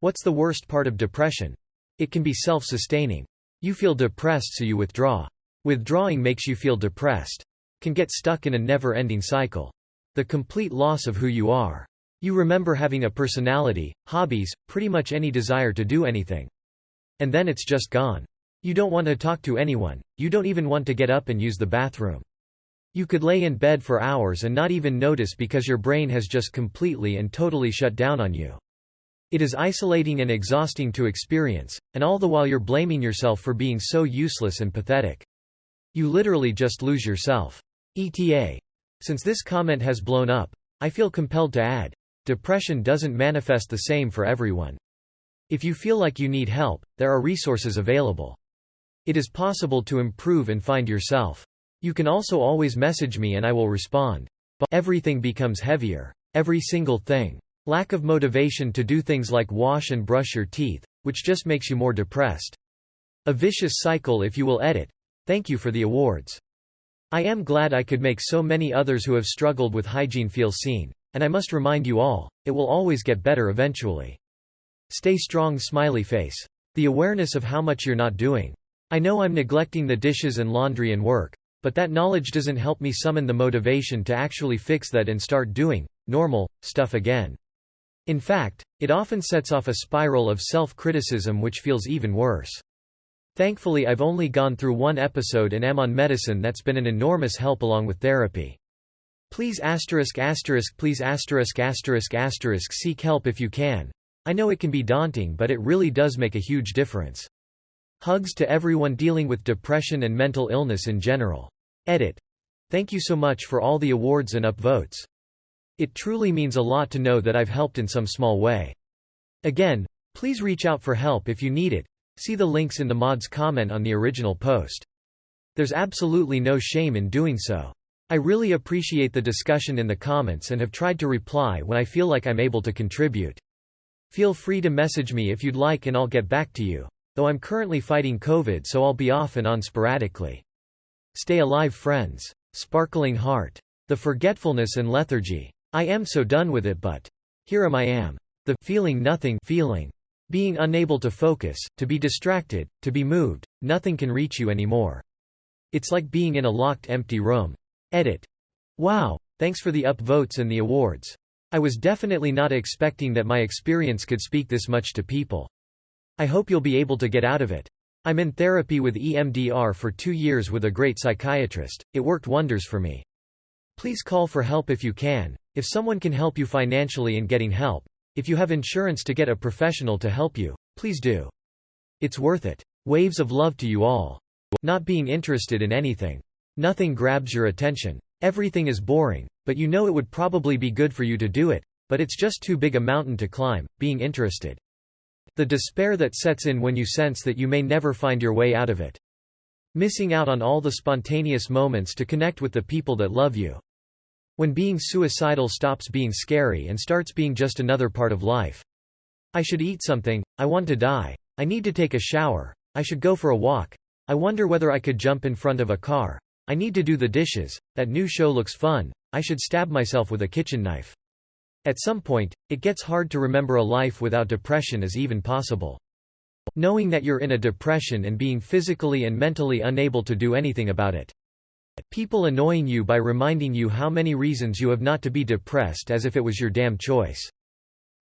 What's the worst part of depression? It can be self-sustaining. You feel depressed so you withdraw. Withdrawing makes you feel depressed. Can get stuck in a never-ending cycle. The complete loss of who you are. You remember having a personality, hobbies, pretty much any desire to do anything. And then it's just gone. You don't want to talk to anyone, you don't even want to get up and use the bathroom. You could lay in bed for hours and not even notice because your brain has just completely and totally shut down on you. It is isolating and exhausting to experience, and all the while you're blaming yourself for being so useless and pathetic. You literally just lose yourself. ETA. Since this comment has blown up, I feel compelled to add, depression doesn't manifest the same for everyone. If you feel like you need help, there are resources available. It is possible to improve and find yourself. You can also always message me and I will respond. But everything becomes heavier. Every single thing. Lack of motivation to do things like wash and brush your teeth, which just makes you more depressed. A vicious cycle if you will edit. Thank you for the awards. I am glad I could make so many others who have struggled with hygiene feel seen, and I must remind you all, it will always get better eventually. Stay strong smiley face. The awareness of how much you're not doing. I know I'm neglecting the dishes and laundry and work, but that knowledge doesn't help me summon the motivation to actually fix that and start doing normal stuff again. In fact, it often sets off a spiral of self-criticism which feels even worse. Thankfully I've only gone through one episode and am on medicine that's been an enormous help along with therapy. Please please seek help if you can. I know it can be daunting but it really does make a huge difference. Hugs to everyone dealing with depression and mental illness in general. Edit. Thank you so much for all the awards and upvotes. It truly means a lot to know that I've helped in some small way. Again, please reach out for help if you need it. See the links in the mod's comment on the original post. There's absolutely no shame in doing so. I really appreciate the discussion in the comments and have tried to reply when I feel like I'm able to contribute. Feel free to message me if you'd like and I'll get back to you, though I'm currently fighting COVID so I'll be off and on sporadically. Stay alive friends. Sparkling heart. The forgetfulness and lethargy. I am so done with it but here I am. The feeling nothing feeling. Being unable to focus, to be distracted, to be moved, nothing can reach you anymore. It's like being in a locked empty room. Edit. Wow, thanks for the upvotes and the awards. I was definitely not expecting that my experience could speak this much to people. I hope you'll be able to get out of it. I'm in therapy with EMDR for 2 years with a great psychiatrist. It worked wonders for me. Please call for help if you can. If someone can help you financially in getting help, if you have insurance to get a professional to help you, please do. It's worth it. Waves of love to you all. Not being interested in anything. Nothing grabs your attention. Everything is boring, but you know it would probably be good for you to do it, but it's just too big a mountain to climb, being interested. The despair that sets in when you sense that you may never find your way out of it. Missing out on all the spontaneous moments to connect with the people that love you. When being suicidal stops being scary and starts being just another part of life. I should eat something, I want to die, I need to take a shower, I should go for a walk, I wonder whether I could jump in front of a car, I need to do the dishes, that new show looks fun, I should stab myself with a kitchen knife. At some point, it gets hard to remember a life without depression is even possible. Knowing that you're in a depression and being physically and mentally unable to do anything about it. People annoying you by reminding you how many reasons you have not to be depressed as if it was your damn choice.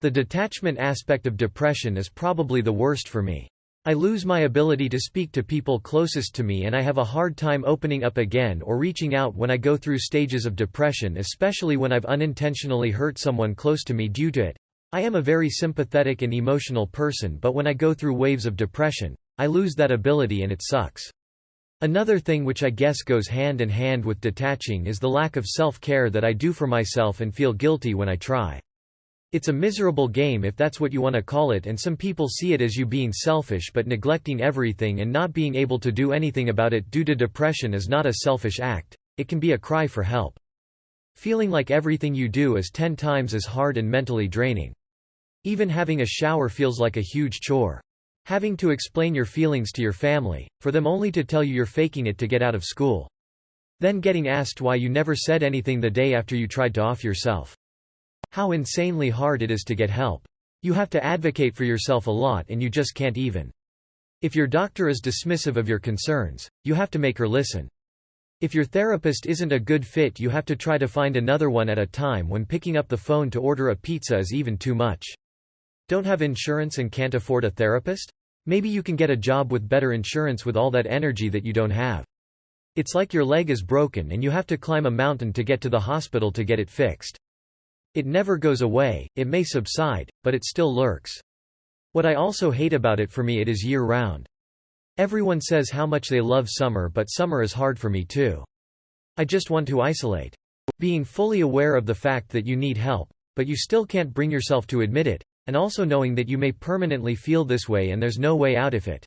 The detachment aspect of depression is probably the worst for me. I lose my ability to speak to people closest to me and I have a hard time opening up again or reaching out when I go through stages of depression, especially when I've unintentionally hurt someone close to me due to it. I am a very sympathetic and emotional person, but when I go through waves of depression, I lose that ability and it sucks. Another thing which I guess goes hand in hand with detaching is the lack of self-care that I do for myself and feel guilty when I try. It's a miserable game if that's what you want to call it, and some people see it as you being selfish but neglecting everything and not being able to do anything about it due to depression is not a selfish act, it can be a cry for help. Feeling like everything you do is 10 times as hard and mentally draining. Even having a shower feels like a huge chore. Having to explain your feelings to your family, for them only to tell you you're faking it to get out of school. Then getting asked why you never said anything the day after you tried to off yourself. How insanely hard it is to get help. You have to advocate for yourself a lot and you just can't even. If your doctor is dismissive of your concerns, you have to make her listen. If your therapist isn't a good fit, you have to try to find another one at a time when picking up the phone to order a pizza is even too much. Don't have insurance and can't afford a therapist? Maybe you can get a job with better insurance with all that energy that you don't have. It's like your leg is broken and you have to climb a mountain to get to the hospital to get it fixed. It never goes away, it may subside, but it still lurks. What I also hate about it, for me it is year-round. Everyone says how much they love summer, but summer is hard for me too. I just want to isolate. Being fully aware of the fact that you need help, but you still can't bring yourself to admit it, and also knowing that you may permanently feel this way and there's no way out if it